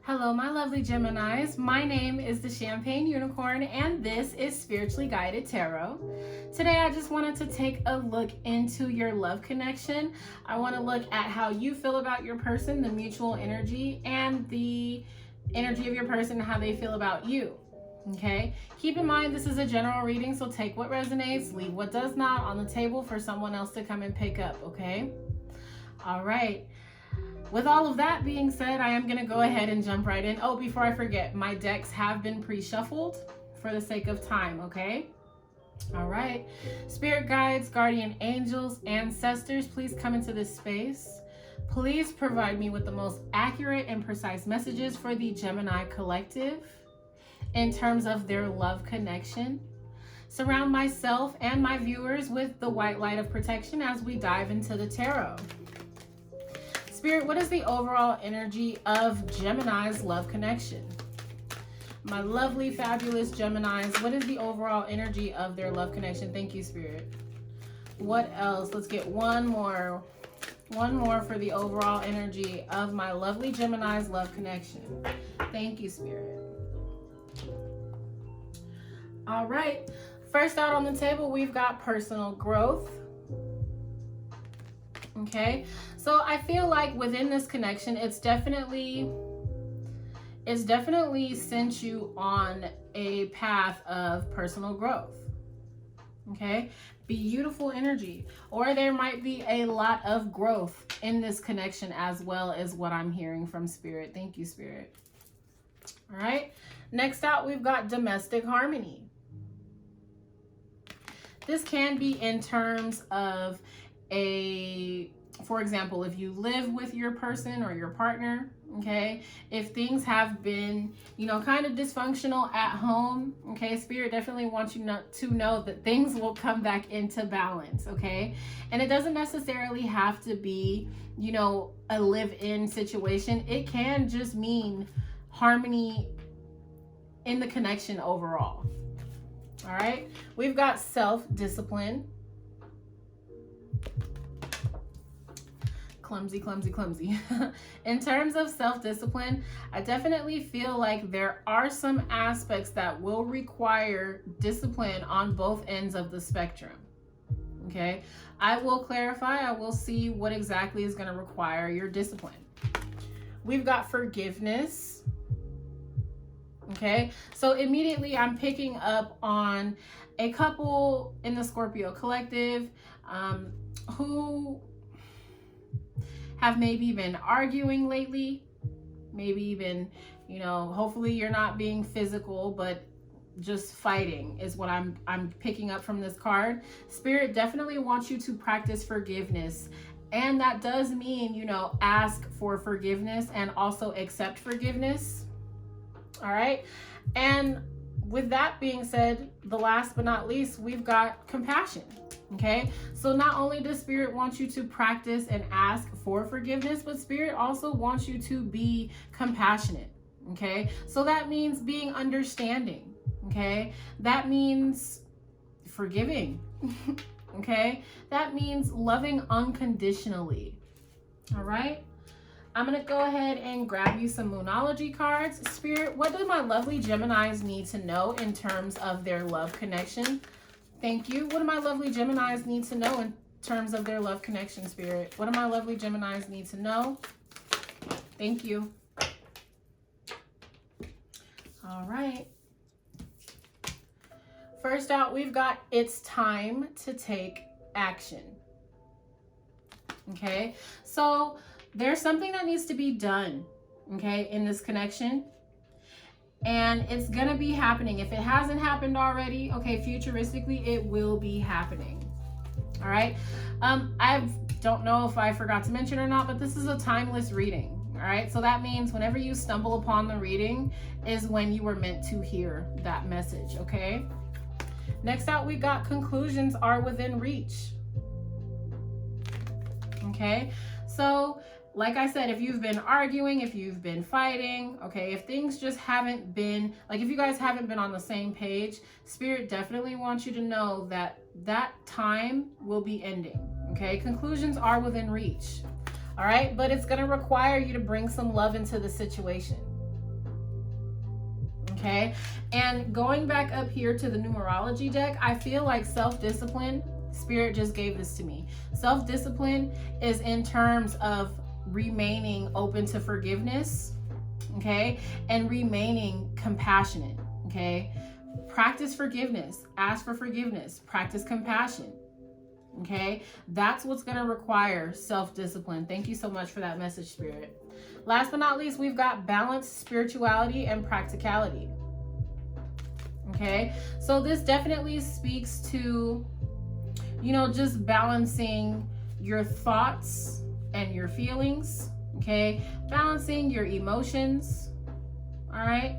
Hello, my lovely Geminis. My name is the Champagne Unicorn, and this is Spiritually Guided Tarot. Today, I just wanted to take a look into your love connection. I want to look at how you feel about your person, the mutual energy, and the energy of your person, and how they feel about you. Okay, keep in mind this is a general reading, so take what resonates, leave what does not on the table for someone else to come and pick up. Okay, all right. With all of that being said, I am going to go ahead and jump right in. Oh, before I forget, my decks have been pre-shuffled for the sake of time, okay? All right. Spirit guides, guardian angels, ancestors, please come into this space. Please provide me with the most accurate and precise messages for the Gemini collective in terms of their love connection. Surround myself and my viewers with the white light of protection as we dive into the tarot. Spirit, what is the overall energy of Gemini's love connection? My lovely, fabulous Geminis, what is the overall energy of their love connection? Thank you, Spirit. What else? Let's get one more for the overall energy of my lovely Gemini's love connection. Thank you, Spirit. All right. First out on the table, we've got personal growth. Okay, so I feel like within this connection, it's definitely sent you on a path of personal growth. Okay, beautiful energy. Or there might be a lot of growth in this connection as well, as what I'm hearing from Spirit. Thank you, Spirit. All right, next out, we've got domestic harmony. This can be in terms of for example, if you live with your person or your partner, okay, if things have been, kind of dysfunctional at home, okay, Spirit definitely wants you to know that things will come back into balance, okay? And it doesn't necessarily have to be, a live-in situation. It can just mean harmony in the connection overall. All right, we've got self-discipline. Clumsy. In terms of self-discipline, I definitely feel like there are some aspects that will require discipline on both ends of the spectrum. Okay, I will clarify. I will see what exactly is going to require your discipline. We've got forgiveness. Okay, so immediately I'm picking up on a couple in the Scorpio collective who have maybe been arguing lately, maybe even, hopefully you're not being physical, but just fighting is what I'm picking up from this card. Spirit definitely wants you to practice forgiveness. And that does mean, ask for forgiveness and also accept forgiveness. All right. And with that being said, the last but not least, we've got compassion. Okay, so not only does Spirit want you to practice and ask for forgiveness, but Spirit also wants you to be compassionate. Okay, so that means being understanding. Okay, that means forgiving. Okay, that means loving unconditionally. All right, I'm going to go ahead and grab you some Moonology cards. Spirit, what do my lovely Geminis need to know in terms of their love connection? Thank you. What do my lovely Geminis need to know in terms of their love connection, Spirit? What do my lovely Geminis need to know? Thank you. All right. First out, we've got it's time to take action. Okay, so there's something that needs to be done, okay, in this connection. And it's going to be happening. If it hasn't happened already, okay, futuristically, it will be happening. All right. I don't know if I forgot to mention or not, but this is a timeless reading. All right. So that means whenever you stumble upon the reading is when you were meant to hear that message. Okay. Next out, we got conclusions are within reach. Okay. So like I said, if you've been arguing, if you've been fighting, okay, if things just haven't been, like if you guys haven't been on the same page, Spirit definitely wants you to know that that time will be ending, okay? Conclusions are within reach, all right? But it's going to require you to bring some love into the situation, Okay, and going back up here to the numerology deck, I feel like self-discipline, Spirit just gave this to me. Self-discipline is in terms of remaining open to forgiveness, okay, and remaining compassionate, okay. Practice forgiveness, ask for forgiveness, practice compassion, okay. That's what's going to require self-discipline. Thank you so much for that message, Spirit. Last but not least, we've got balance, spirituality, and practicality. Okay, so this definitely speaks to, you know, just balancing your thoughts and your feelings. Okay, balancing your emotions. All right.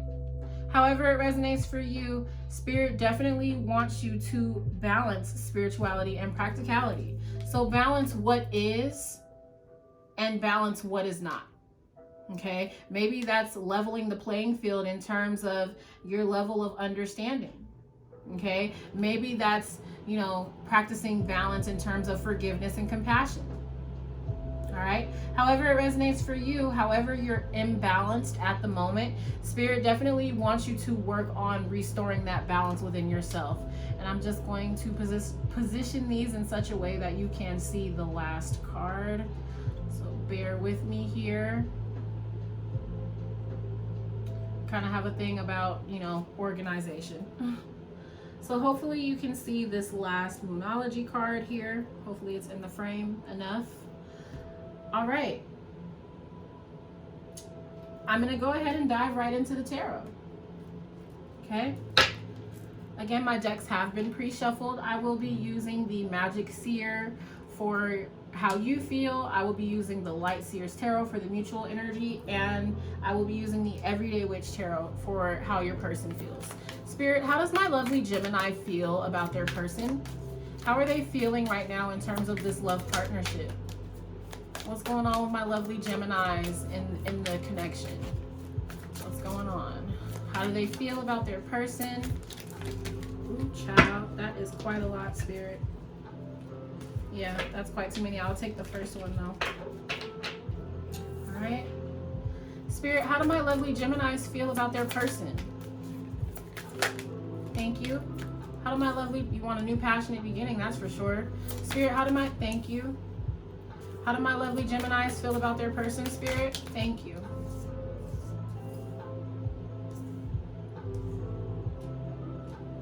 However it resonates for you, Spirit definitely wants you to balance spirituality and practicality. So balance what is and balance what is not. Okay, maybe that's leveling the playing field in terms of your level of understanding. Okay, maybe that's, you know, practicing balance in terms of forgiveness and compassion. All right, however it resonates for you, however you're imbalanced at the moment, Spirit definitely wants you to work on restoring that balance within yourself. And I'm just going to position these in such a way that you can see the last card. So bear with me here. Kind of have a thing about, you know, organization. So hopefully you can see this last Moonology card here. Hopefully it's in the frame enough. All right. I'm going to go ahead and dive right into the tarot. Okay. Again, my decks have been pre-shuffled. I will be using the Magic Seer for how you feel. I will be using the Light Seer's Tarot for the mutual energy, and I will be using the Everyday Witch Tarot for how your person feels. Spirit, how does my lovely Gemini feel about their person? How are they feeling right now in terms of this love partnership? What's going on with my lovely Geminis in the connection? What's going on? How do they feel about their person? Ooh, child, that is quite a lot, Spirit. Yeah, that's quite too many. I'll take the first one though. All right. Spirit, how do my lovely Geminis feel about their person? Thank you. How do my lovely, you want a new passionate beginning, that's for sure. Spirit, thank you. How do my lovely Geminis feel about their person, Spirit? Thank you.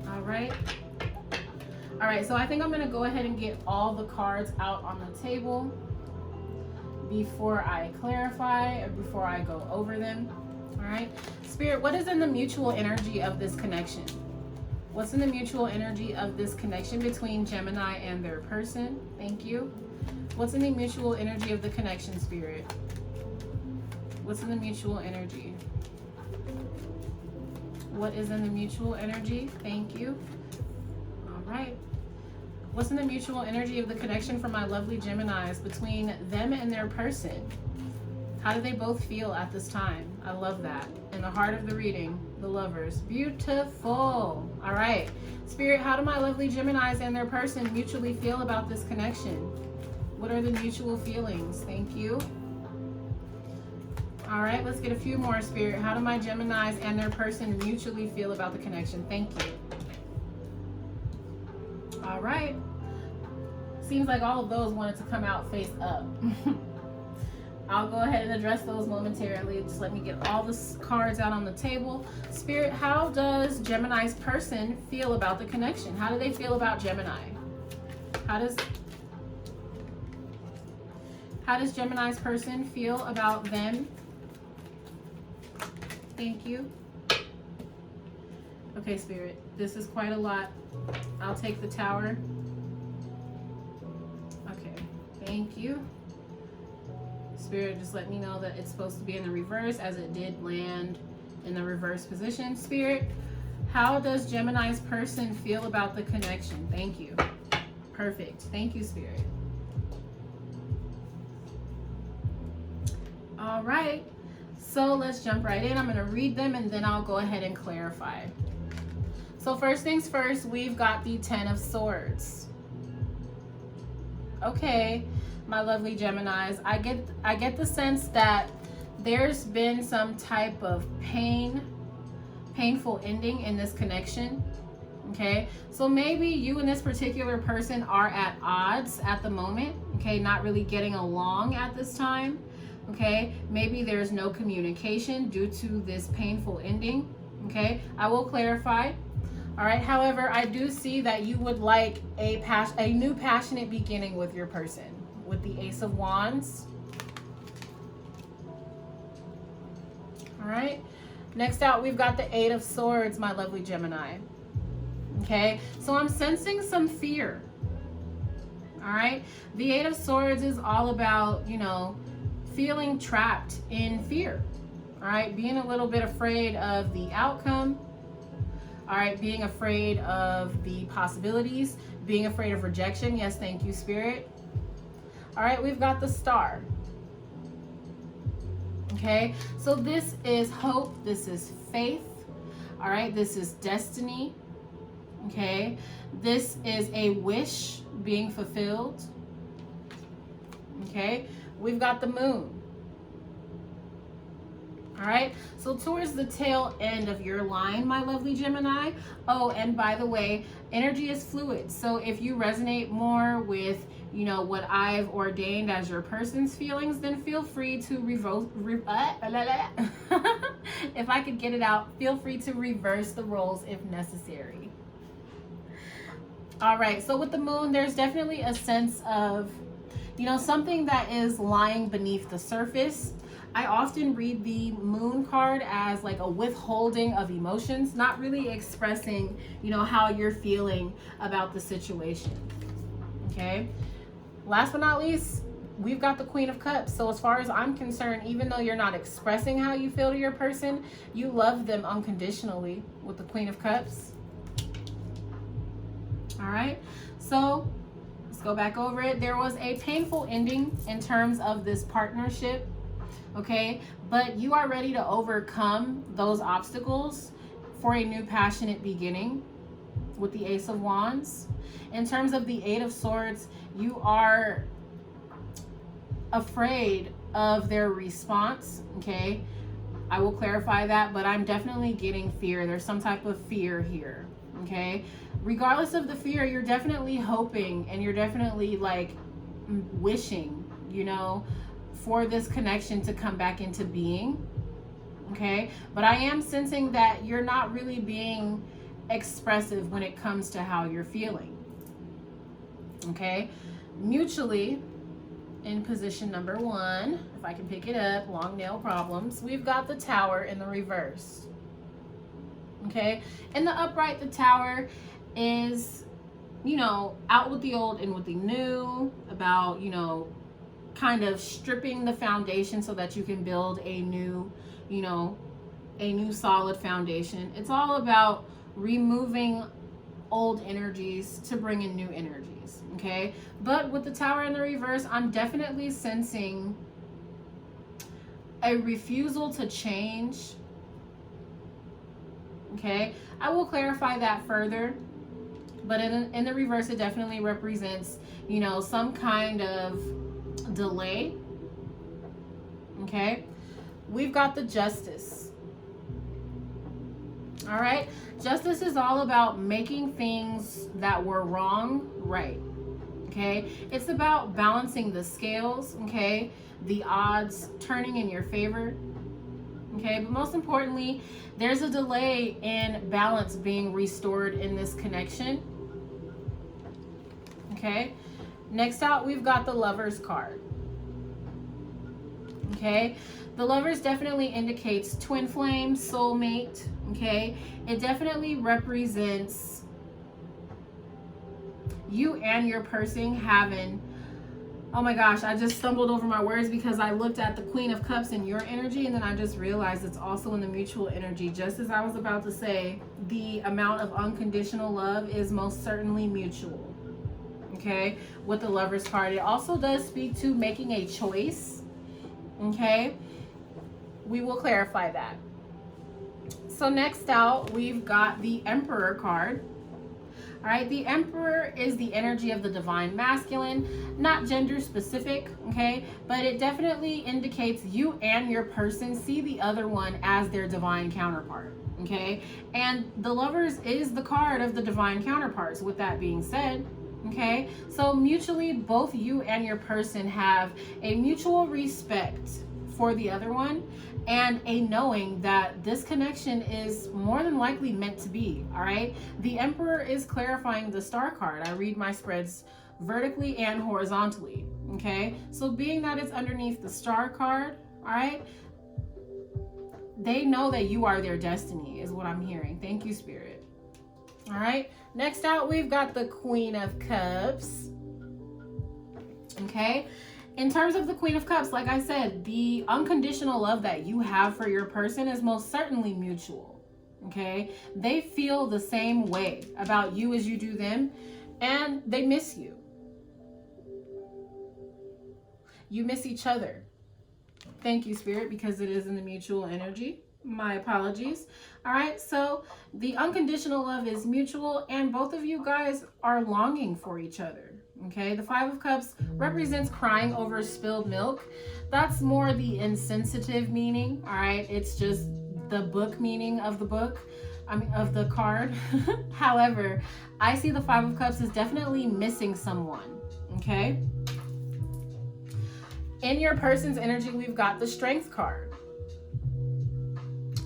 All right. All right, so I think I'm going to go ahead and get all the cards out on the table before I clarify or before I go over them. All right. Spirit, what is in the mutual energy of this connection? What's in the mutual energy of this connection between Gemini and their person? Thank you. What's in the mutual energy of the connection, Spirit? What's in the mutual energy? What is in the mutual energy? Thank you. All right. What's in the mutual energy of the connection for my lovely Geminis between them and their person? How do they both feel at this time? I love that. In the heart of the reading, the lovers. Beautiful. All right. Spirit, how do my lovely Geminis and their person mutually feel about this connection? What are the mutual feelings? Thank you. All right, let's get a few more, Spirit. How do my Geminis and their person mutually feel about the connection? Thank you. All right. Seems like all of those wanted to come out face up. I'll go ahead and address those momentarily. Just let me get all the cards out on the table. Spirit, how does Gemini's person feel about the connection? How do they feel about Gemini? How does Gemini's person feel about them? Thank you. Okay, Spirit, this is quite a lot. I'll take the Tower. Okay, thank you. Spirit, just let me know that it's supposed to be in the reverse, as it did land in the reverse position. Spirit, how does Gemini's person feel about the connection? Thank you. Perfect. Thank you, Spirit. All right. So let's jump right in. I'm going to read them and then I'll go ahead and clarify. So first things first, we've got the Ten of Swords. Okay, my lovely Geminis, I get the sense that there's been some type of pain, painful ending in this connection. Okay, so maybe you and this particular person are at odds at the moment. Okay, not really getting along at this time. Okay, maybe there's no communication due to this painful ending. Okay, I will clarify. All right, however, I do see that you would like a new passionate beginning with your person, with the Ace of Wands. All right, next out we've got the Eight of Swords, my lovely Gemini. Okay, so I'm sensing some fear. All right, the Eight of Swords is all about, you know, feeling trapped in fear. All right, being a little bit afraid of the outcome. All right, being afraid of the possibilities, being afraid of rejection. Yes, thank you, Spirit. All right, we've got the Star. Okay, so this is hope, this is faith. All right, this is destiny. Okay, this is a wish being fulfilled. Okay, we've got the Moon. All right, so towards the tail end of your line, my lovely Gemini. Oh, and by the way, energy is fluid. So if you resonate more with, you know, what I've ordained as your person's feelings, then feel free to if I could get it out, feel free to reverse the roles if necessary. All right, so with the Moon, there's definitely a sense of, you know, something that is lying beneath the surface. I often read the Moon card as like a withholding of emotions, not really expressing, you know, how you're feeling about the situation. Okay. Last but not least, we've got the Queen of Cups. So as far as I'm concerned, even though you're not expressing how you feel to your person, you love them unconditionally with the Queen of Cups. All right. So let's go back over it. There was a painful ending in terms of this partnership. Okay, but you are ready to overcome those obstacles for a new passionate beginning with the Ace of Wands. In terms of the Eight of Swords, you are afraid of their response. Okay, I will clarify that, but I'm definitely getting fear. There's some type of fear here. Okay, regardless of the fear, you're definitely hoping and you're definitely like wishing, you know, for this connection to come back into being. Okay, but I am sensing that you're not really being expressive when it comes to how you're feeling. Okay, mutually in position number 1, if I can pick it up, long nail problems, we've got the Tower in the reverse. Okay, in the upright, the Tower is, you know, out with the old, in with the new, about, you know, kind of stripping the foundation so that you can build a new, you know, a new solid foundation. It's all about removing old energies to bring in new energies. Okay, but with the Tower in the reverse, I'm definitely sensing a refusal to change. Okay, I will clarify that further, but in the reverse, it definitely represents, you know, some kind of delay. Okay, we've got the Justice. All right, Justice is all about making things that were wrong right. Okay, it's about balancing the scales. Okay, the odds turning in your favor. Okay, but most importantly, there's a delay in balance being restored in this connection. Okay, next out, we've got the Lovers card. Okay, the Lovers definitely indicates twin flame, soulmate. Okay, it definitely represents you and your person having, oh my gosh, I just stumbled over my words because I looked at the Queen of Cups in your energy, and then I just realized it's also in the mutual energy. Just as I was about to say, the amount of unconditional love is most certainly mutual. Okay, with the Lovers card, it also does speak to making a choice. Okay, we will clarify that. So next out, we've got the Emperor card. All right, the Emperor is the energy of the divine masculine, not gender specific, okay? But it definitely indicates you and your person see the other one as their divine counterpart, okay? And the Lovers is the card of the divine counterparts, with that being said. Okay, so mutually, both you and your person have a mutual respect for the other one and a knowing that this connection is more than likely meant to be. All right, the Emperor is clarifying the star card. I read my spreads vertically and horizontally. Okay, so being that it's underneath the star card, all right, they know that you are their destiny, is what I'm hearing. Thank you, Spirit. All right, next out, we've got the Queen of Cups. Okay, in terms of the Queen of Cups, like I said, the unconditional love that you have for your person is most certainly mutual. Okay, they feel the same way about you as you do them, and they miss you. You miss each other. Thank you, Spirit, because it is in the mutual energy. My apologies. All right, so the unconditional love is mutual, and both of you guys are longing for each other. Okay, the Five of Cups represents crying over spilled milk. That's more the insensitive meaning. All right, it's just the book meaning of the book, of the card. However, I see the Five of Cups as definitely missing someone. Okay, in your person's energy, we've got the Strength card.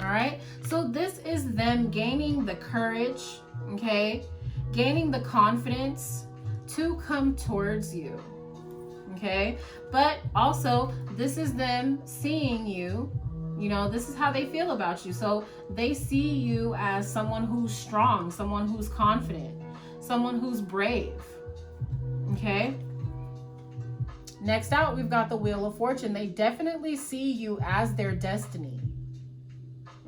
All right, so this is them gaining the courage, okay, gaining the confidence to come towards you, okay, but also this is them seeing you, you know, this is how they feel about you. So they see you as someone who's strong, someone who's confident, someone who's brave, okay. Next out, we've got the Wheel of Fortune. They definitely see you as their destiny.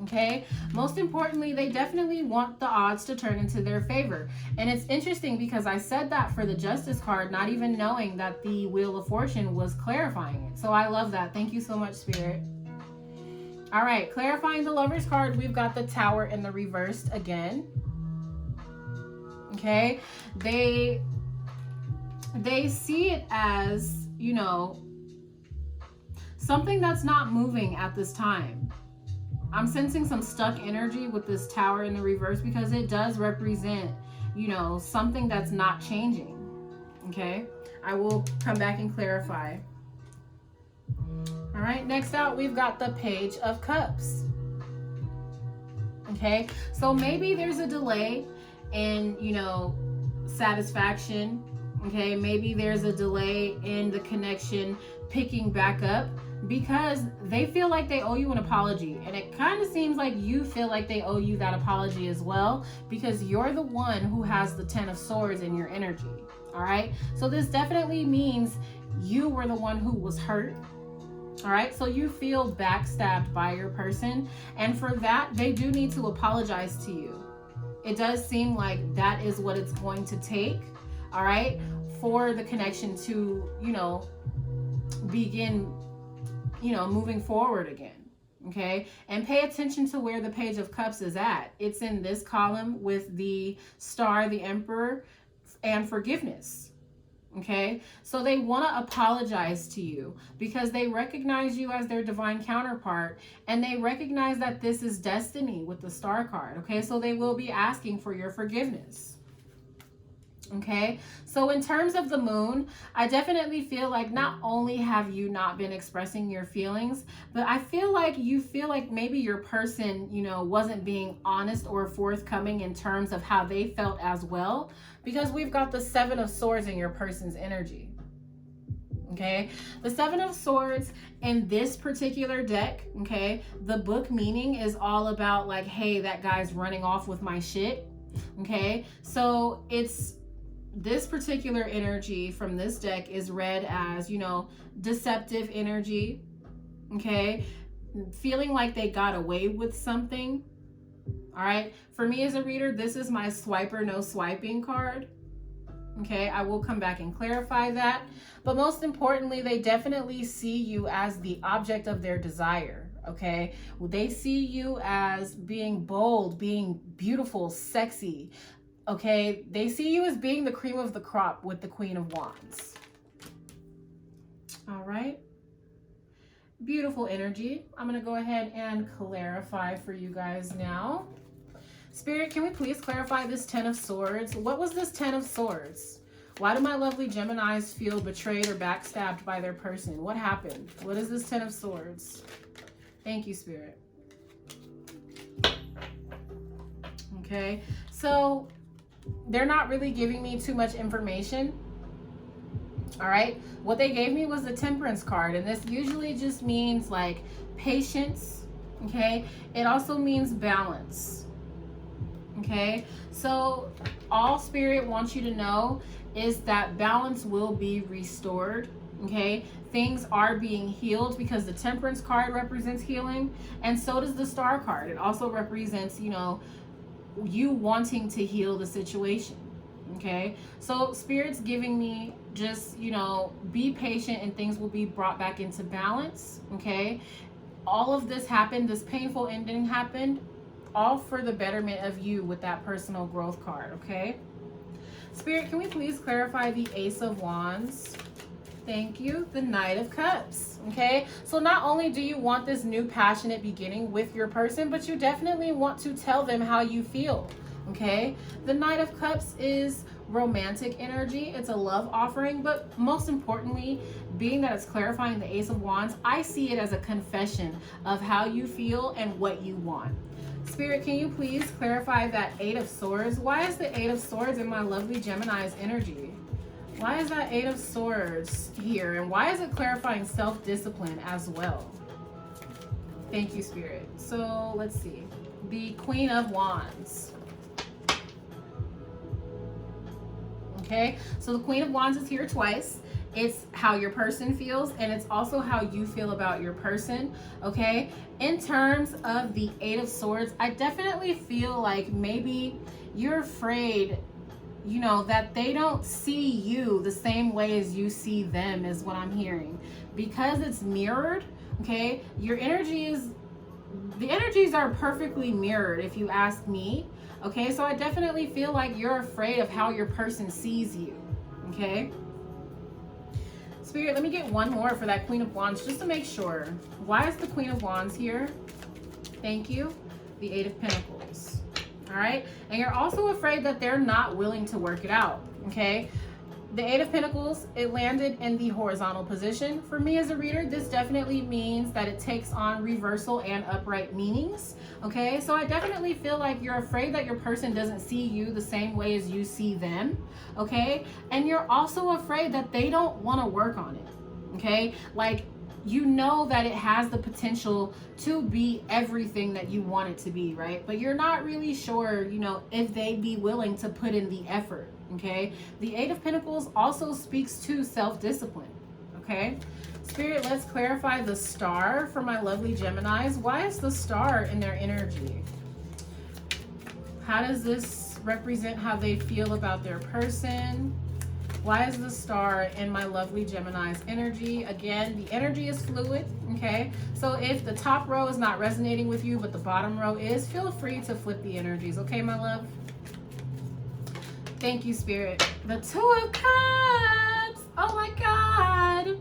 Okay, most importantly, they definitely want the odds to turn into their favor. And it's interesting because I said that for the Justice card, not even knowing that the Wheel of Fortune was clarifying it. So I love that. Thank you so much, Spirit. All right, clarifying the Lovers card, we've got the Tower in the reversed again. Okay, they see it as, you know, something that's not moving at this time. I'm sensing some stuck energy with this Tower in the reverse because it does represent, you know, something that's not changing. Okay, I will come back and clarify. All right, next out, we've got the Page of Cups. Okay, so maybe there's a delay in, you know, satisfaction. Okay, maybe there's a delay in the connection picking back up, because they feel like they owe you an apology, and it kind of seems like you feel like they owe you that apology as well, because you're the one who has the Ten of Swords in your energy. All right, so this definitely means you were the one who was hurt. All right, so you feel backstabbed by your person, and for that they do need to apologize to you. It does seem like that is what it's going to take, all right, for the connection to, you know, begin, you know, moving forward again. Okay, and pay attention to where the Page of Cups is at. It's in this column with the Star, the Emperor, and forgiveness. Okay, so they want to apologize to you because they recognize you as their divine counterpart, and they recognize that this is destiny with the Star card. Okay, so they will be asking for your forgiveness. Okay, so in terms of the Moon, I definitely feel like not only have you not been expressing your feelings, but I feel like you feel like maybe your person, you know, wasn't being honest or forthcoming in terms of how they felt as well, because we've got the Seven of Swords in your person's energy. Okay, the Seven of Swords in this particular deck, okay, the book meaning is all about like, hey, that guy's running off with my shit. Okay, so it's this particular energy from this deck is read as, you know, deceptive energy. Okay, feeling like they got away with something. All right, for me as a reader, this is my swiper no swiping card. Okay, I will come back and clarify that, but most importantly, they definitely see you as the object of their desire. Okay, they see you as being bold, being beautiful, sexy, Okay, they see you as being the cream of the crop with the Queen of Wands. All right. Beautiful energy. I'm going to go ahead and clarify for you guys now. Spirit, can we please clarify this Ten of Swords? What was this Ten of Swords? Why do my lovely Geminis feel betrayed or backstabbed by their person? What happened? What is this Ten of Swords? Thank you, Spirit. Okay, so they're not really giving me too much information. All right, what they gave me was the Temperance card, and this usually just means like patience. Okay, it also means balance. Okay, so all Spirit wants you to know is that balance will be restored. Okay, things are being healed because the Temperance card represents healing, and so does the Star card. It also represents, you know, you wanting to heal the situation. Okay, so Spirit's giving me just, you know, be patient and things will be brought back into balance. Okay, all of this happened, this painful ending happened, all for the betterment of you with that personal growth card. Okay, Spirit, can we please clarify the Ace of Wands? Thank you. The Knight of Cups. Okay, so not only do you want this new passionate beginning with your person, but you definitely want to tell them how you feel. Okay, the Knight of Cups is romantic energy. It's a love offering, but most importantly, being that it's clarifying the Ace of Wands, I see it as a confession of how you feel and what you want. Spirit, can you please clarify that Eight of Swords? Why is the Eight of Swords in my lovely Gemini's energy? Why is that Eight of Swords here? And why is it clarifying self-discipline as well? Thank you, Spirit. So let's see. The Queen of Wands. Okay, so the Queen of Wands is here twice. It's how your person feels, and it's also how you feel about your person. Okay, in terms of the Eight of Swords, I definitely feel like maybe you're afraid, you know, that they don't see you the same way as you see them, is what I'm hearing. Because it's mirrored, okay, your energy is, the energies are perfectly mirrored if you ask me. Okay, so I definitely feel like you're afraid of how your person sees you. Okay, Spirit, let me get one more for that Queen of Wands just to make sure. Why is the Queen of Wands here? Thank you. The Eight of Pentacles. All right, and you're also afraid that they're not willing to work it out. Okay, the Eight of Pentacles, it landed in the horizontal position. For me as a reader, this definitely means that it takes on reversal and upright meanings. Okay, so I definitely feel like you're afraid that your person doesn't see you the same way as you see them. Okay, and you're also afraid that they don't want to work on it. Okay, like, you know that it has the potential to be everything that you want it to be, right? But you're not really sure, you know, if they'd be willing to put in the effort. Okay, the Eight of Pentacles also speaks to self-discipline. Okay, Spirit, let's clarify the Star for my lovely Geminis. Why is the Star in their energy? How does this represent how they feel about their person? Why is the Star in my lovely Gemini's energy? Again, the energy is fluid, okay? So if the top row is not resonating with you, but the bottom row is, feel free to flip the energies, okay, my love? Thank you, Spirit. The Two of Cups. Oh my God.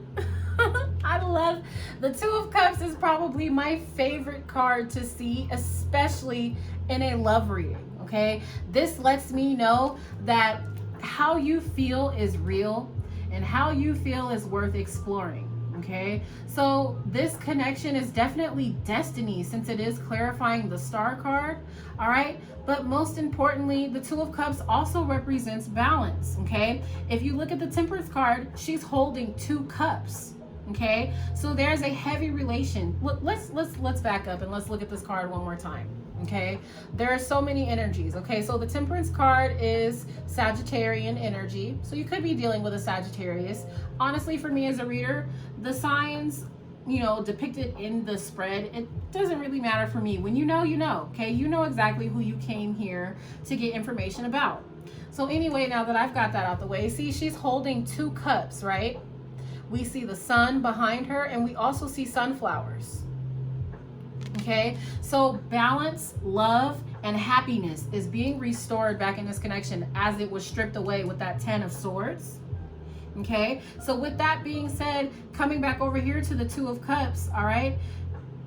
I love the Two of Cups. Is probably my favorite card to see, especially in a love reading, okay? This lets me know that how you feel is real and how you feel is worth exploring. Okay, so this connection is definitely destiny, since it is clarifying the Star card. All right, but most importantly, the Two of Cups also represents balance. Okay, if you look at the Temperance card, she's holding two cups. Okay, so there's a heavy relation. Let's back up and let's look at this card one more time. Okay, there are so many energies. Okay, so the Temperance card is Sagittarian energy, so you could be dealing with a Sagittarius. Honestly, for me as a reader, the signs, you know, depicted in the spread, it doesn't really matter for me. When you know, you know. Okay, you know exactly who you came here to get information about. So anyway, now that I've got that out the way, see, she's holding two cups, right? We see the sun behind her, and we also see sunflowers. Okay, so balance, love, and happiness is being restored back in this connection as it was stripped away with that 10 of Swords. Okay, so with that being said, coming back over here to the 2 of Cups, all right,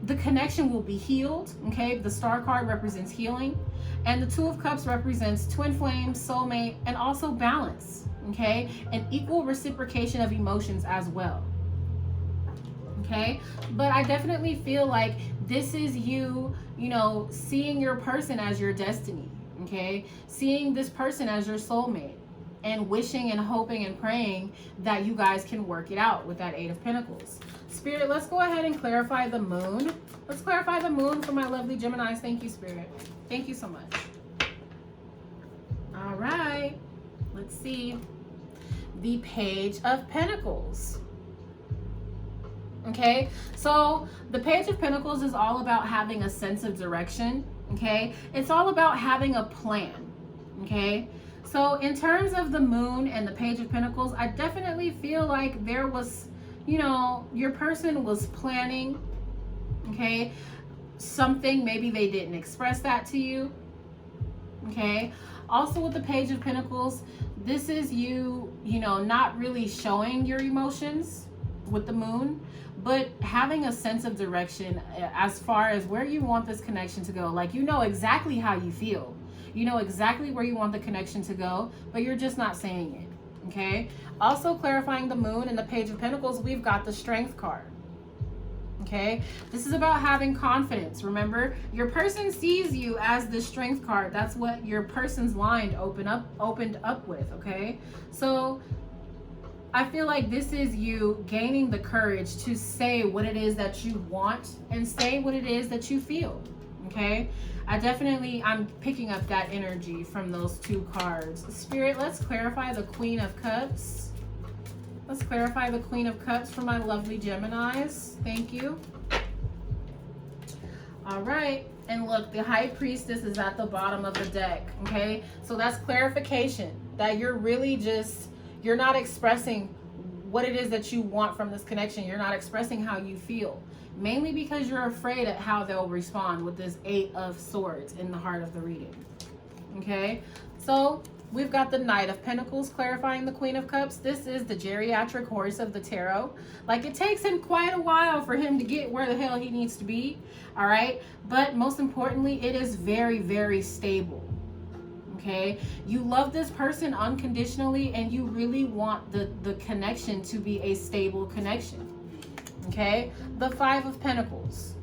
the connection will be healed. Okay, the Star card represents healing, and the 2 of Cups represents twin flame, soulmate, and also balance. Okay, and equal reciprocation of emotions as well. Okay, but I definitely feel like this is you, you know, seeing your person as your destiny. Okay, seeing this person as your soulmate, and wishing and hoping and praying that you guys can work it out with that 8 of Pentacles. Spirit, let's go ahead and clarify the moon. Let's clarify the moon for my lovely Geminis. Thank you, Spirit. Thank you so much. All right, let's see. The Page of Pentacles. Okay, so the Page of Pentacles is all about having a sense of direction. Okay, it's all about having a plan. Okay, so in terms of the moon and the Page of Pentacles, I definitely feel like there was, you know, your person was planning, okay, something. Maybe they didn't express that to you. Okay, also with the Page of Pentacles, this is you, you know, not really showing your emotions with the moon, but having a sense of direction as far as where you want this connection to go. Like, you know exactly how you feel. You know exactly where you want the connection to go, but you're just not saying it. Okay, also clarifying the moon and the Page of Pentacles, we've got the Strength card. Okay, this is about having confidence. Remember, your person sees you as the Strength card. That's what your person's line opened up with. Okay, so I feel like this is you gaining the courage to say what it is that you want and say what it is that you feel. Okay, I'm picking up that energy from those 2 cards. Spirit, let's clarify the Queen of Cups. Let's clarify the Queen of Cups for my lovely Geminis. Thank you. All right, and look, the High Priestess is at the bottom of the deck. Okay, so that's clarification that you're really just, you're not expressing what it is that you want from this connection. You're not expressing how you feel, mainly because you're afraid at how they'll respond with this 8 of Swords in the heart of the reading. Okay, so we've got the Knight of Pentacles clarifying the Queen of Cups. This is the geriatric horse of the tarot. Like, it takes him quite a while for him to get where the hell he needs to be. All right, but most importantly, it is very, very stable. Okay, you love this person unconditionally, and you really want the connection to be a stable connection. Okay, the 5 of Pentacles.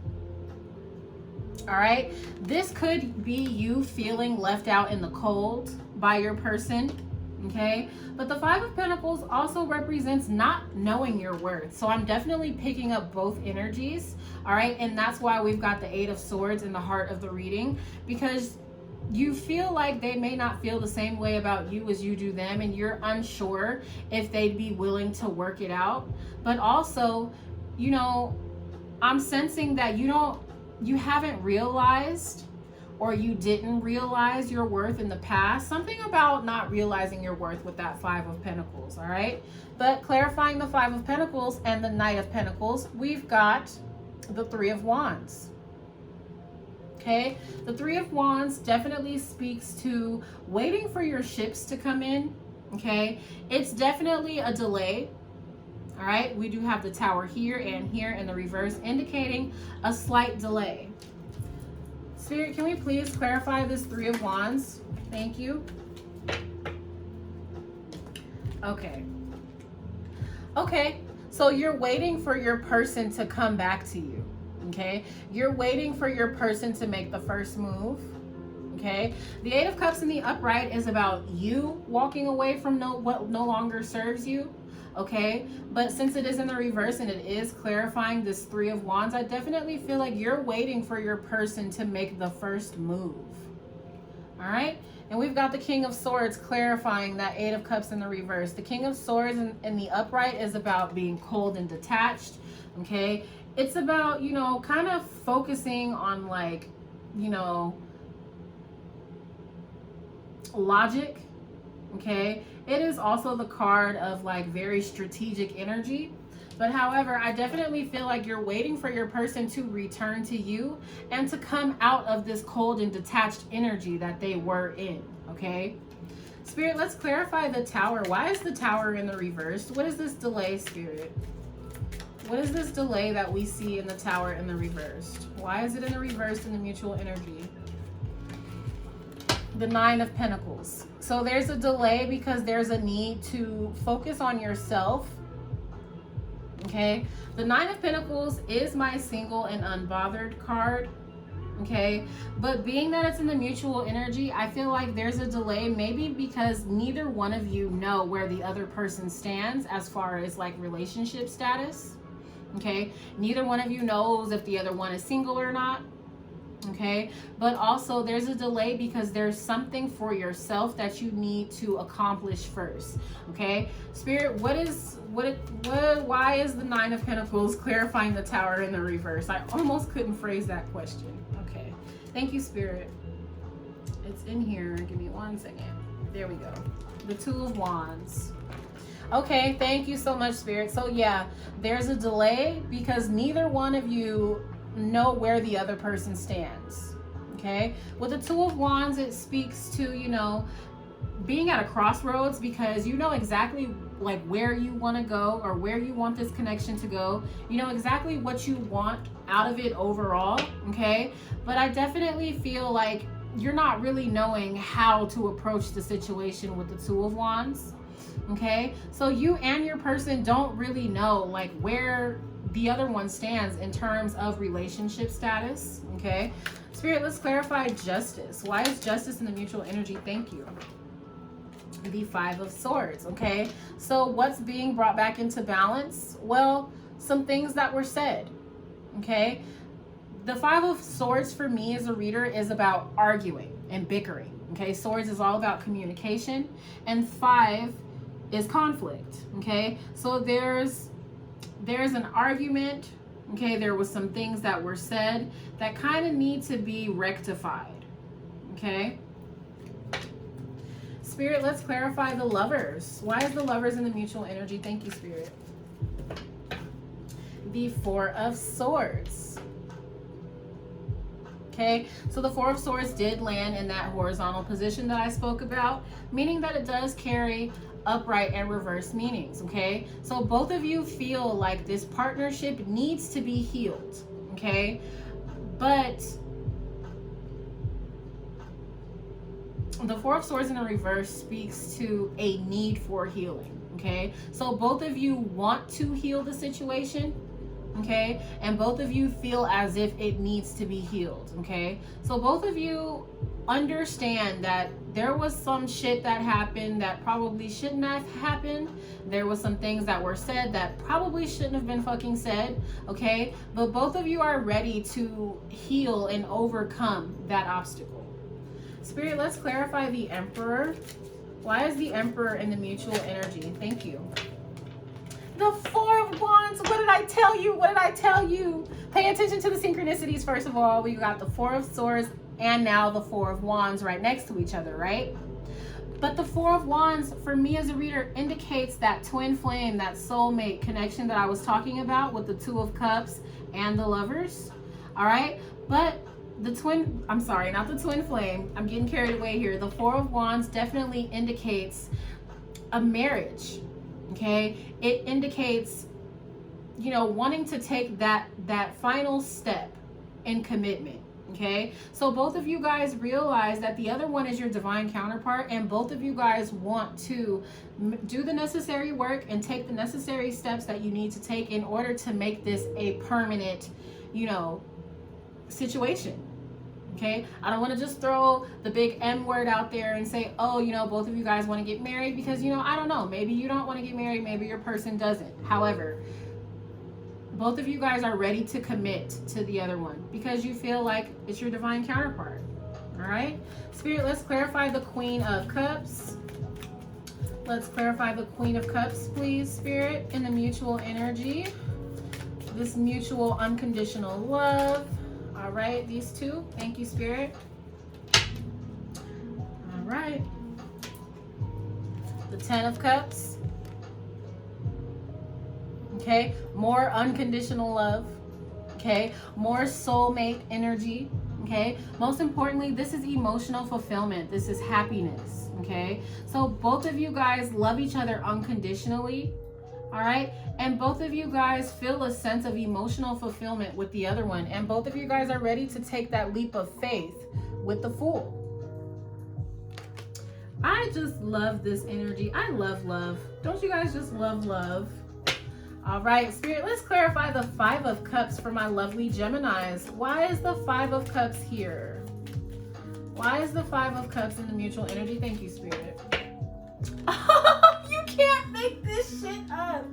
All right, this could be you feeling left out in the cold by your person. Okay, but the 5 of Pentacles also represents not knowing your worth. So I'm definitely picking up both energies. All right, and that's why we've got the 8 of Swords in the heart of the reading, because you feel like they may not feel the same way about you as you do them, and you're unsure if they'd be willing to work it out. But also, you know, I'm sensing that you haven't realized, or you didn't realize your worth in the past. Something about not realizing your worth with that 5 of Pentacles. All right, but clarifying the 5 of Pentacles and the Knight of Pentacles, we've got the 3 of Wands. Okay, the 3 of Wands definitely speaks to waiting for your ships to come in. Okay, it's definitely a delay. All right, we do have the Tower here and here in the reverse, indicating a slight delay. Spirit, can we please clarify this 3 of Wands? Thank you. Okay. Okay, so you're waiting for your person to come back to you. Okay, you're waiting for your person to make the first move. Okay, the 8 of Cups in the upright is about you walking away from what no longer serves you. Okay, but since it is in the reverse and it is clarifying this 3 of Wands, I definitely feel like you're waiting for your person to make the first move. All right, and we've got the King of Swords clarifying that 8 of Cups in the reverse. The King of Swords in the upright is about being cold and detached. Okay, it's about, you know, kind of focusing on, like, you know, logic. Okay, it is also the card of like very strategic energy. But however, I definitely feel like you're waiting for your person to return to you and to come out of this cold and detached energy that they were in, okay? Spirit, let's clarify the Tower. Why is the Tower in the reverse? What is this delay, Spirit? What is this delay that we see in the Tower in the reversed? Why is it in the reverse in the mutual energy? The Nine of Pentacles. So there's a delay because there's a need to focus on yourself. Okay. The Nine of Pentacles is my single and unbothered card. Okay, but being that it's in the mutual energy, I feel like there's a delay, maybe because neither one of you know where the other person stands as far as like relationship status. Okay, neither one of you knows if the other one is single or not. Okay, but also there's a delay because there's something for yourself that you need to accomplish first. Okay, Spirit, why is the Nine of Pentacles clarifying the Tower in the reverse? I almost couldn't phrase that question. Okay, thank you, Spirit. It's in here. Give me 1 second. There we go. The Two of Wands. Okay, thank you so much, Spirit. So yeah, there's a delay because neither one of you know where the other person stands. Okay, with the Two of Wands, it speaks to, you know, being at a crossroads because you know exactly like where you want to go or where you want this connection to go. You know exactly what you want out of it overall. Okay, but I definitely feel like you're not really knowing how to approach the situation with the Two of Wands. Okay, so you and your person don't really know like where the other one stands in terms of relationship status. Okay, Spirit, let's clarify justice. Why is justice in the mutual energy? Thank you. The Five of Swords. Okay, so what's being brought back into balance? Well, some things that were said. Okay, the Five of Swords for me as a reader is about arguing and bickering. Okay, Swords is all about communication, and Five is conflict. Okay, so there's an argument. Okay, there was some things that were said that kind of need to be rectified. Okay, Spirit, let's clarify the Lovers. Why is the Lovers in the mutual energy? Thank you, Spirit. The Four of Swords. Okay, so the Four of Swords did land in that horizontal position that I spoke about, meaning that it does carry upright and reverse meanings. Okay, so both of you feel like this partnership needs to be healed. Okay, but the Four of Swords in the reverse speaks to a need for healing. Okay, so both of you want to heal the situation. Okay, and both of you feel as if it needs to be healed. Okay, so both of you understand that there was some shit that happened that probably shouldn't have happened. There was some things that were said that probably shouldn't have been fucking said. Okay, but both of you are ready to heal and overcome that obstacle. Spirit, let's clarify the Emperor. Why is the Emperor in the mutual energy? Thank you. The Four of Wands. What did I tell you? What did I tell you? Pay attention to the synchronicities. First of all, we got the Four of Swords and now the Four of Wands right next to each other, right? But the Four of Wands, for me as a reader, indicates that twin flame, that soulmate connection that I was talking about with the Two of Cups and the Lovers. All right, but the twin, I'm sorry, not the twin flame. I'm getting carried away here. The Four of Wands definitely indicates a marriage. Okay, it indicates, you know, wanting to take that final step in commitment. Okay, so both of you guys realize that the other one is your divine counterpart, and both of you guys want to do the necessary work and take the necessary steps that you need to take in order to make this a permanent, you know, situation. Okay, I don't want to just throw the big M word out there and say, oh, you know, both of you guys want to get married, because, you know, I don't know, maybe you don't want to get married, maybe your person doesn't. However, both of you guys are ready to commit to the other one because you feel like it's your divine counterpart. All right, Spirit, let's clarify the Queen of Cups. Let's clarify the Queen of Cups, please, Spirit, in the mutual energy. This mutual unconditional love. All right, these two. Thank you, Spirit. All right. The Ten of Cups. Okay. okay? More unconditional love, okay? More soulmate energy, okay? Most importantly, this is emotional fulfillment. This is happiness, okay? So both of you guys love each other unconditionally, all right? And both of you guys feel a sense of emotional fulfillment with the other one. And both of you guys are ready to take that leap of faith with the Fool. I just love this energy. I love love. Don't you guys just love love? All right, Spirit, let's clarify the Five of Cups for my lovely Geminis. Why is the Five of Cups here? Why is the Five of Cups in the mutual energy? Thank you, Spirit. You can't make this shit up.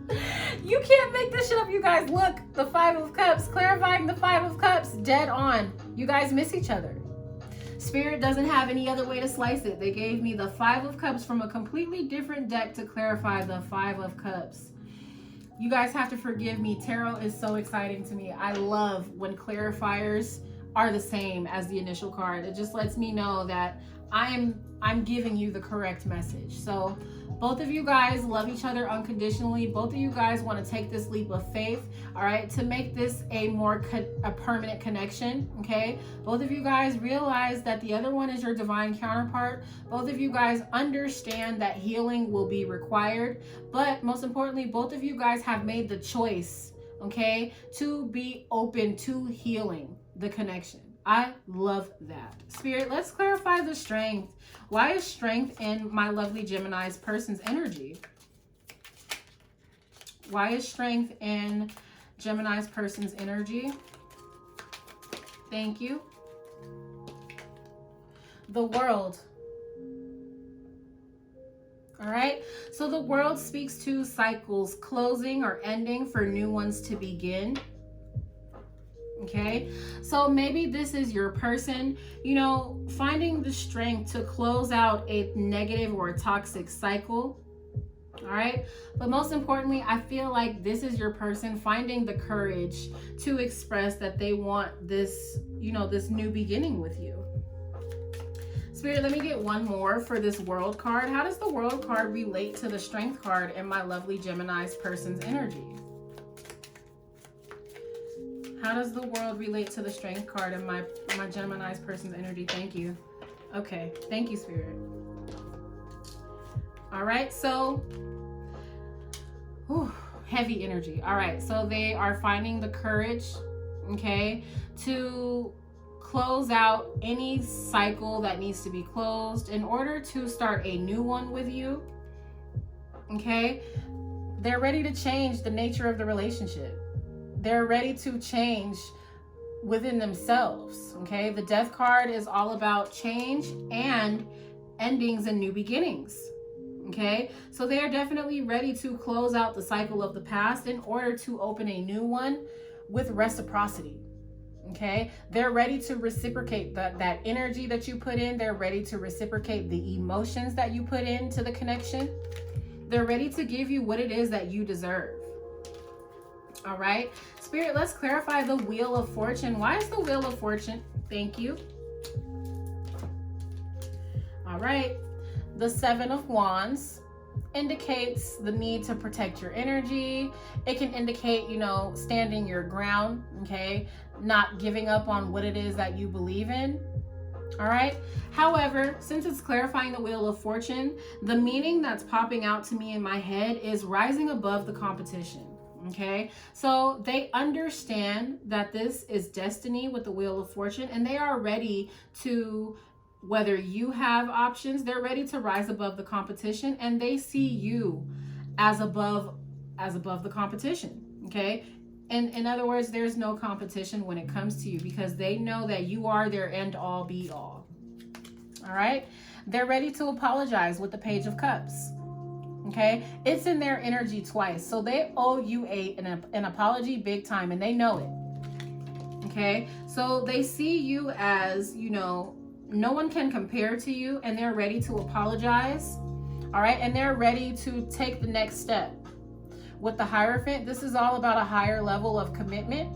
You can't make this shit up, you guys. Look, the Five of Cups, clarifying the Five of Cups, dead on. You guys miss each other. Spirit doesn't have any other way to slice it. They gave me the Five of Cups from a completely different deck to clarify the Five of Cups. You guys have to forgive me. Tarot is so exciting to me. I love when clarifiers are the same as the initial card. It just lets me know that I'm giving you the correct message. So both of you guys love each other unconditionally. Both of you guys want to take this leap of faith, all right, to make this a permanent connection, okay? Both of you guys realize that the other one is your divine counterpart. Both of you guys understand that healing will be required. But most importantly, both of you guys have made the choice, okay, to be open to healing the connection. I love that. Spirit, let's clarify the strength. Why is strength in my lovely Gemini's person's energy? Why is strength in Gemini's person's energy? Thank you. The World. All right. So the World speaks to cycles closing or ending for new ones to begin. Okay, so maybe this is your person, you know, finding the strength to close out a negative or a toxic cycle. All right, but most importantly, I feel like this is your person finding the courage to express that they want this, you know, this new beginning with you. Spirit, let me get one more for this World card. How does the World card relate to the Strength card in my lovely Gemini's person's energy? How does the World relate to the Strength card in my Gemini's person's energy? Thank you. Okay, thank you, Spirit. All right, so heavy energy. All right, so they are finding the courage, okay, to close out any cycle that needs to be closed in order to start a new one with you, okay? They're ready to change the nature of the relationship. They're ready to change within themselves, okay? The Death card is all about change and endings and new beginnings, okay? So they are definitely ready to close out the cycle of the past in order to open a new one with reciprocity, okay? They're ready to reciprocate that energy that you put in. They're ready to reciprocate the emotions that you put into the connection. They're ready to give you what it is that you deserve. All right, Spirit, let's clarify the Wheel of Fortune. Why is the Wheel of Fortune? Thank you. All right, the Seven of Wands indicates the need to protect your energy. It can indicate, you know, standing your ground, okay? Not giving up on what it is that you believe in. All right. However, since it's clarifying the Wheel of Fortune, the meaning that's popping out to me in my head is rising above the competition. Okay, so they understand that this is destiny with the Wheel of Fortune, and they are ready to, whether you have options, they're ready to rise above the competition, and they see you as above the competition. Okay, and in other words, there's no competition when it comes to you because they know that you are their end all be all. All right, they're ready to apologize with the Page of Cups. Okay, it's in their energy twice, so they owe you an apology big time, and they know it. Okay, so they see you as, you know, no one can compare to you, and they're ready to apologize. All right, and they're ready to take the next step. With the Hierophant, this is all about a higher level of commitment.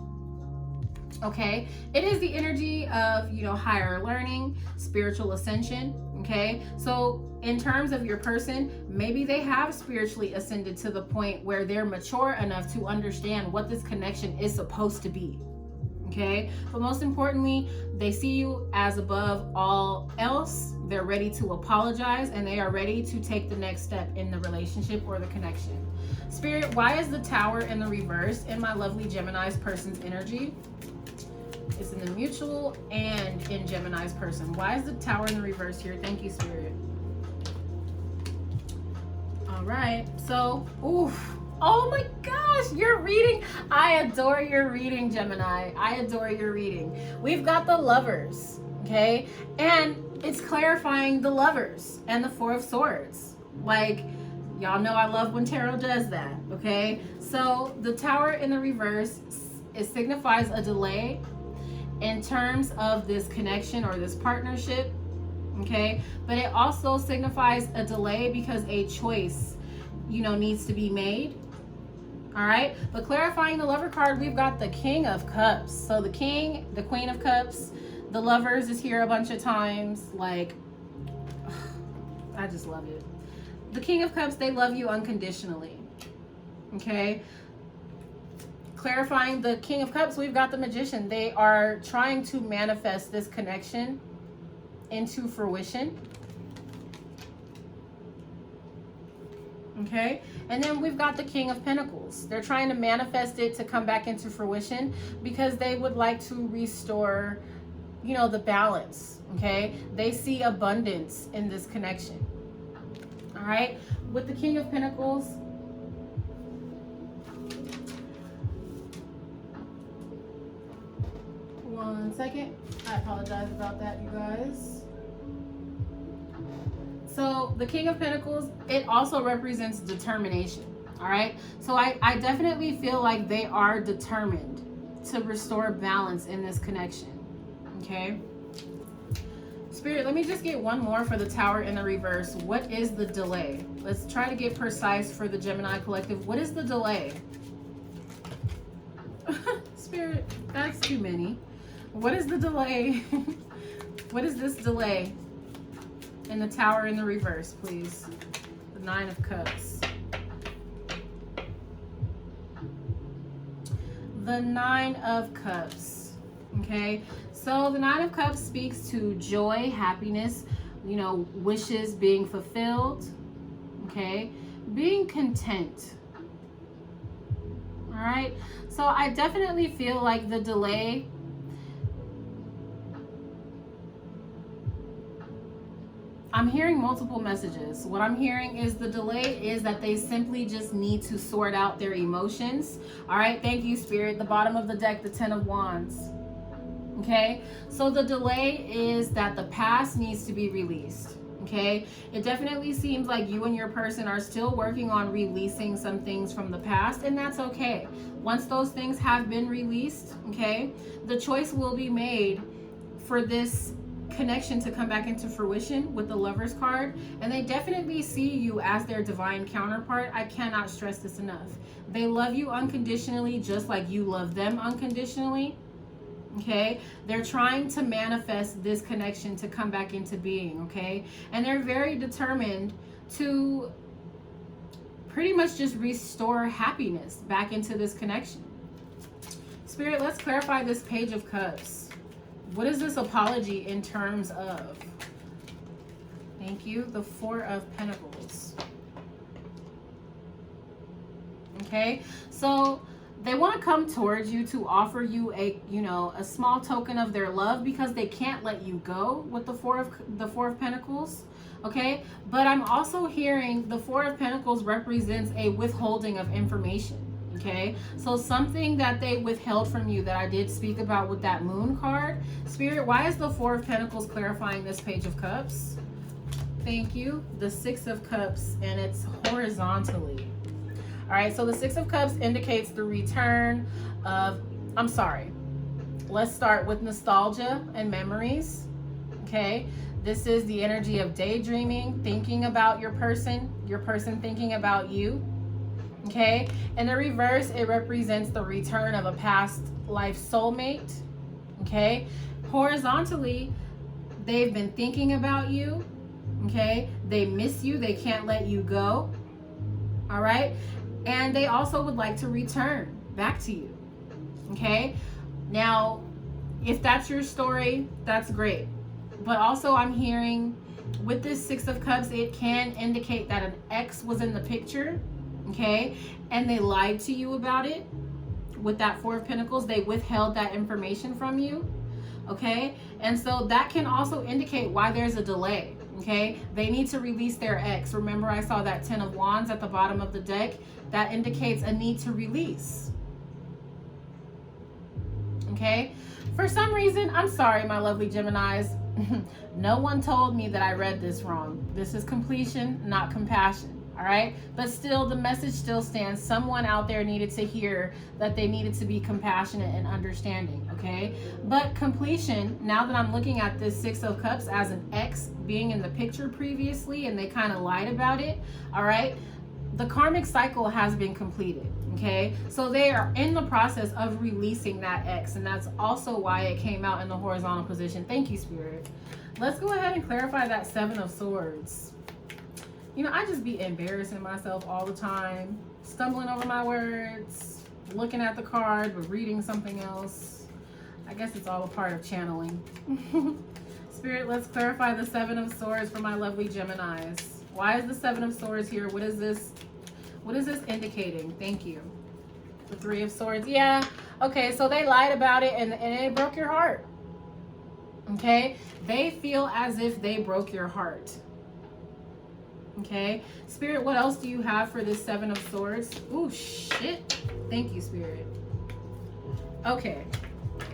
Okay, it is the energy of, you know, higher learning, spiritual ascension. Okay, so in terms of your person, maybe they have spiritually ascended to the point where they're mature enough to understand what this connection is supposed to be. Okay, but most importantly, they see you as above all else. They're ready to apologize, and they are ready to take the next step in the relationship or the connection. Spirit, why is the Tower in the reverse in my lovely Gemini's person's energy? It's in the mutual and in Gemini's person. Why is the Tower in the reverse here? Thank you, Spirit. All right, so, oof. Oh my gosh, your reading. I adore your reading, Gemini. I adore your reading. We've got the Lovers, okay? And it's clarifying the Lovers and the Four of Swords. Like, y'all know I love when tarot does that, okay? So the Tower in the reverse, it signifies a delay in terms of this connection or this partnership, okay? But it also signifies a delay because a choice, needs to be made. All right, but clarifying the Lover card, we've got the King of Cups. So the King, the Queen of Cups, the Lovers is here a bunch of times. Like, I just love it. The King of Cups, they love you unconditionally. Okay. Clarifying the King of Cups, we've got the Magician. They are trying to manifest this connection into fruition. Okay, and then we've got the King of Pentacles. They're trying to manifest it to come back into fruition because they would like to restore, the balance. Okay, they see abundance in this connection. All right, with the King of Pentacles, one second. I apologize about that, you guys. So the King of Pentacles, it also represents determination. All right. So I definitely feel like they are determined to restore balance in this connection. Okay. Spirit, let me just get one more for the Tower in the reverse. What is the delay? Let's try to get precise for the Gemini collective. What is the delay? Spirit, that's too many. What is the delay? What is this delay? In the Tower in the reverse, please. The Nine of Cups. The Nine of Cups. Okay, so the Nine of Cups speaks to joy, happiness, wishes being fulfilled. Okay, being content. All right, so I definitely feel like the delay, I'm hearing multiple messages. What I'm hearing is the delay is that they simply just need to sort out their emotions. All right, thank you, Spirit. The bottom of the deck, the Ten of Wands. Okay, so the delay is that the past needs to be released. Okay, it definitely seems like you and your person are still working on releasing some things from the past, and that's okay. Once those things have been released, okay, the choice will be made for this connection to come back into fruition with the Lovers card, and they definitely see you as their divine counterpart. I cannot stress this enough. They love you unconditionally, just like you love them unconditionally. Okay, they're trying to manifest this connection to come back into being. Okay, and they're very determined to pretty much just restore happiness back into this connection. Spirit, let's clarify this Page of Cups. What is this apology in terms of? Thank you. The Four of Pentacles. Okay, so they want to come towards you to offer you a small token of their love because they can't let you go with the Four of Pentacles. Okay, but I'm also hearing the Four of Pentacles represents a withholding of information. Okay, so something that they withheld from you that I did speak about with that Moon card. Spirit, why is the Four of Pentacles clarifying this Page of Cups? Thank you. The Six of Cups, and it's horizontally. All right, so the Six of Cups indicates the return of, let's start with nostalgia and memories. Okay, this is the energy of daydreaming, thinking about your person thinking about you. Okay, in the reverse, it represents the return of a past life soulmate. Okay, horizontally, They've been thinking about you. Okay, they miss you, they can't let you go. All right, and they also would like to return back to you. Okay, now if that's your story, that's great. But also I'm hearing with this Six of Cups, it can indicate that an ex was in the picture. Okay, and they lied to you about it. With that Four of Pentacles, they withheld that information from you. Okay, and so that can also indicate why there's a delay. Okay, they need to release their ex. Remember, I saw that 10 of Wands at the bottom of the deck. That indicates a need to release. Okay, for some reason, I'm sorry, my lovely Geminis. No one told me that I read this wrong. This is completion, not compassion. All right, but still, the message still stands. Someone out there needed to hear that they needed to be compassionate and understanding. Okay, but completion, now that I'm looking at this Six of Cups as an ex being in the picture previously and they kind of lied about it. All right, the karmic cycle has been completed. Okay, so they are in the process of releasing that ex, and that's also why it came out in the horizontal position. Thank you, Spirit. Let's go ahead and clarify that Seven of Swords. You know, I just be embarrassing myself all the time, stumbling over my words, looking at the card, but reading something else. I guess it's all a part of channeling. Spirit, let's clarify the Seven of Swords for my lovely Geminis. Why is the Seven of Swords here? What is this? What is this indicating? Thank you. The Three of Swords. Yeah. Okay, so they lied about it and it broke your heart. Okay? They feel as if they broke your heart. Okay, Spirit, what else do you have for this Seven of Swords? Ooh, shit. Thank you, Spirit. Okay,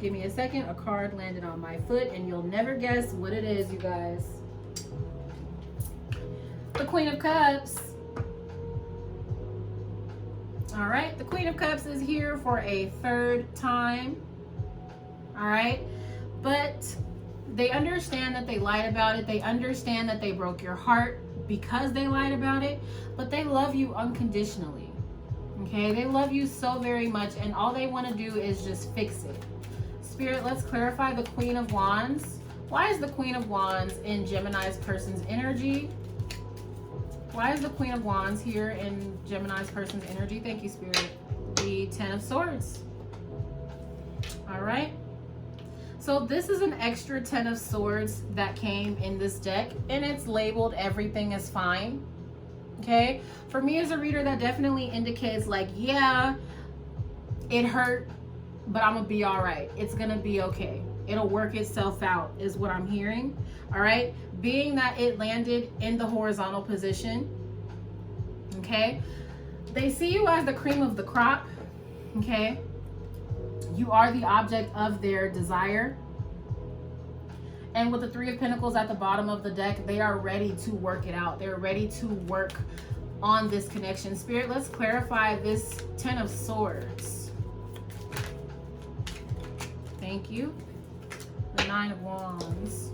give me a second. A card landed on my foot and you'll never guess what it is, you guys. The Queen of Cups. All right, the Queen of Cups is here for a third time. All right, but they understand that they lied about it. They understand that they broke your heart because they lied about it, but they love you unconditionally. Okay, they love you so very much, and all they want to do is just fix it. Spirit, let's clarify the Queen of Wands. Why is the Queen of Wands in Gemini's person's energy? Why is the Queen of Wands here in Gemini's person's energy? Thank you, Spirit. The Ten of Swords. All right. So this is an extra 10 of Swords that came in this deck, and it's labeled everything is fine. Okay, for me as a reader, that definitely indicates like, yeah, it hurt, but I'm gonna be all right. It's gonna be okay. It'll work itself out is what I'm hearing. All right, being that it landed in the horizontal position. Okay, they see you as the cream of the crop. Okay, you are the object of their desire. And with the Three of Pentacles at the bottom of the deck, they are ready to work it out. They're ready to work on this connection. Spirit, let's clarify this Ten of Swords. Thank you. The Nine of Wands.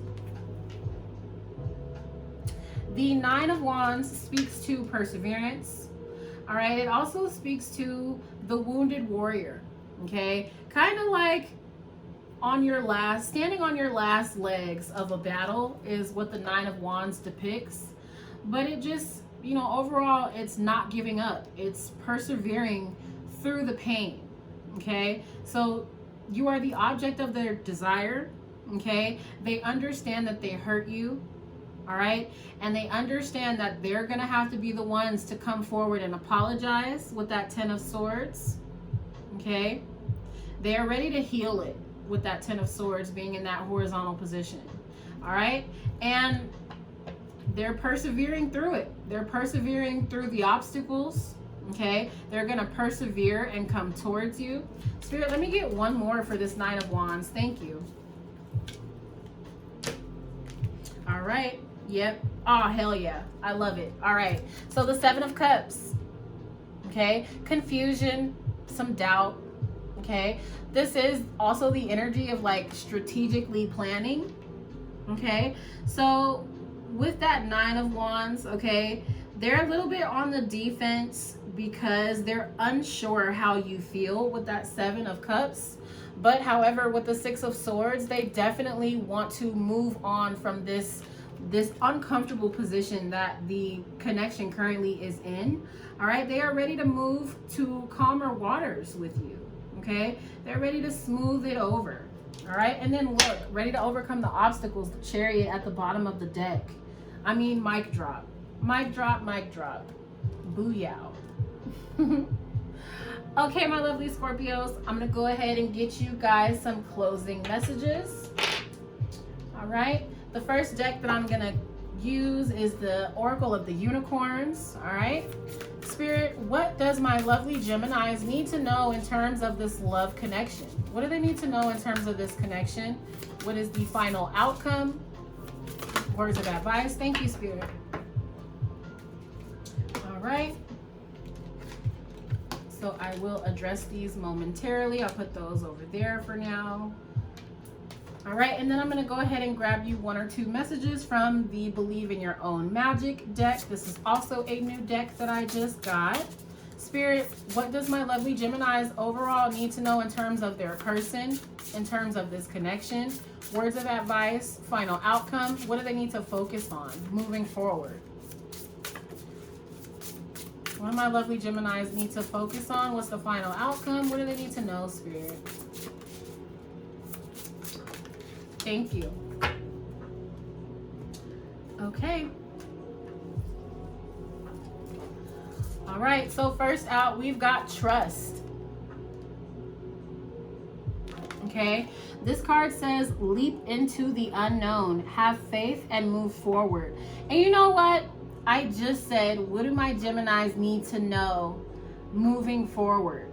The Nine of Wands speaks to perseverance. All right, it also speaks to the wounded warrior. Okay, kind of like standing on your last legs of a battle is what the Nine of Wands depicts. But it just, you know, overall, it's not giving up. It's persevering through the pain. Okay, so you are the object of their desire. Okay, they understand that they hurt you. All right, and they understand that they're gonna have to be the ones to come forward and apologize with that Ten of Swords. Okay, they are ready to heal it with that Ten of Swords being in that horizontal position. All right, and they're persevering through it. They're persevering through the obstacles. Okay, they're gonna persevere and come towards you. Spirit, let me get one more for this Nine of Wands. Thank you. All right. Yep. Oh, hell yeah. I love it. All right. So the Seven of Cups. Okay. Confusion, some doubt. Okay. This is also the energy of like strategically planning. Okay. So with that Nine of Wands, okay, they're a little bit on the defense because they're unsure how you feel with that Seven of Cups. But however, with the Six of Swords, they definitely want to move on from this uncomfortable position that the connection currently is in. All right, they are ready to move to calmer waters with you. Okay, they're ready to smooth it over. All right, and then look, ready to overcome the obstacles. The Chariot at the bottom of the deck. I mean, mic drop, mic drop, mic drop. Booyah. Okay, my lovely Scorpios, I'm gonna go ahead and get you guys some closing messages. All right, the first deck that I'm gonna use is the Oracle of the Unicorns. All right, Spirit, what does my lovely Geminis need to know in terms of this love connection? What do they need to know in terms of this connection? What is the final outcome? Words of advice. Thank you, Spirit. All right. So I will address these momentarily. I'll put those over there for now. All right, and then I'm gonna go ahead and grab you one or two messages from the Believe in Your Own Magic deck. This is also a new deck that I just got. Spirit, what does my lovely Geminis overall need to know in terms of their person, in terms of this connection? Words of advice, final outcome. What do they need to focus on moving forward? What do my lovely Geminis need to focus on? What's the final outcome? What do they need to know, Spirit? Thank you. Okay. All right, so first out, we've got trust. Okay, this card says leap into the unknown, have faith and move forward. And you know what? I just said, what do my Geminis need to know moving forward?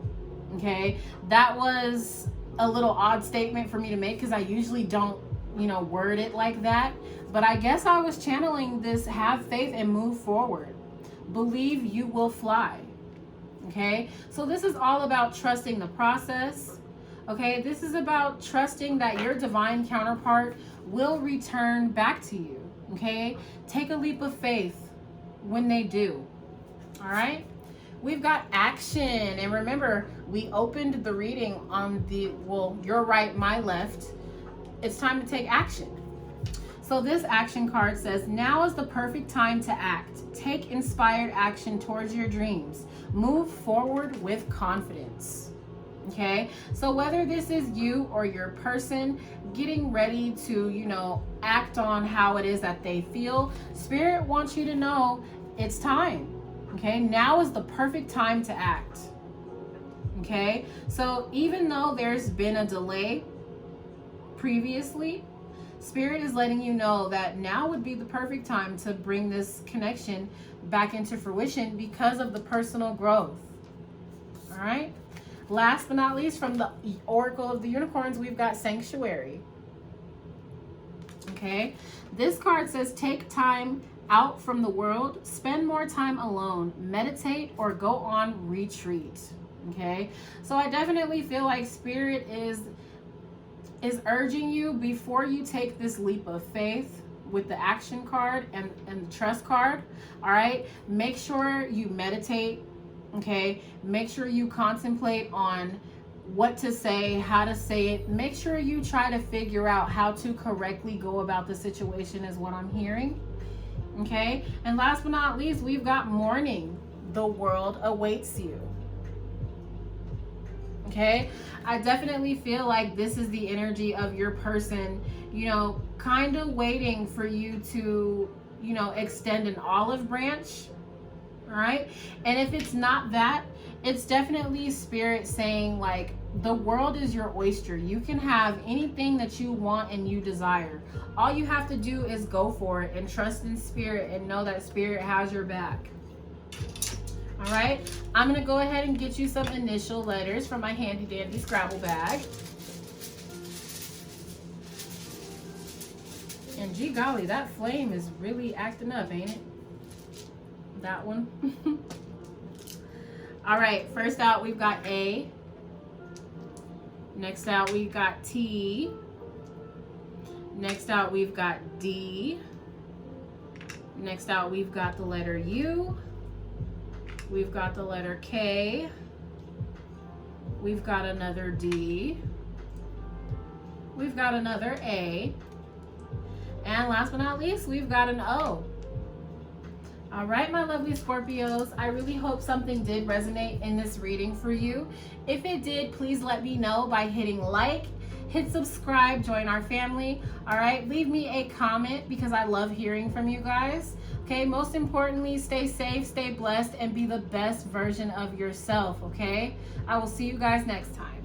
Okay, that was a little odd statement for me to make because I usually don't, word it like that. But I guess I was channeling this have faith and move forward. Believe you will fly. Okay, so this is all about trusting the process. Okay, this is about trusting that your divine counterpart will return back to you. Okay, take a leap of faith when they do. All right, we've got action, and remember, we opened the reading on the your right, my left. It's time to take action. So this action card says, now is the perfect time to act. Take inspired action towards your dreams. Move forward with confidence. Okay, so whether this is you or your person getting ready to, act on how it is that they feel, Spirit wants you to know it's time. Okay, now is the perfect time to act. Okay, so even though there's been a delay previously, Spirit is letting you know that now would be the perfect time to bring this connection back into fruition because of the personal growth. All right. Last but not least, from the Oracle of the Unicorns, we've got Sanctuary. Okay. This card says take time out from the world, spend more time alone, meditate, or go on retreat. Okay. So I definitely feel like Spirit is urging you, before you take this leap of faith with the action card and the trust card, all right, make sure you meditate. Okay, make sure you contemplate on what to say, how to say it. Make sure you try to figure out how to correctly go about the situation, is what I'm hearing. Okay, and last but not least, we've got mourning. The world awaits you. Okay, I definitely feel like this is the energy of your person, kind of waiting for you to, extend an olive branch. All right, and if it's not that, it's definitely Spirit saying, like, the world is your oyster. You can have anything that you want and you desire. All you have to do is go for it and trust in Spirit and know that Spirit has your back. All right, I'm gonna go ahead and get you some initial letters from my handy dandy Scrabble bag. And gee golly, that flame is really acting up, ain't it? That one. All right, first out we've got A. Next out we've got T. Next out we've got D. Next out we've got the letter U. We've got the letter K. We've got another D. We've got another A. And last but not least, we've got an O. All right, my lovely Scorpios, I really hope something did resonate in this reading for you. If it did, please let me know by hitting like, hit subscribe, join our family. All right, leave me a comment because I love hearing from you guys. Okay, most importantly, stay safe, stay blessed, and be the best version of yourself, okay? I will see you guys next time.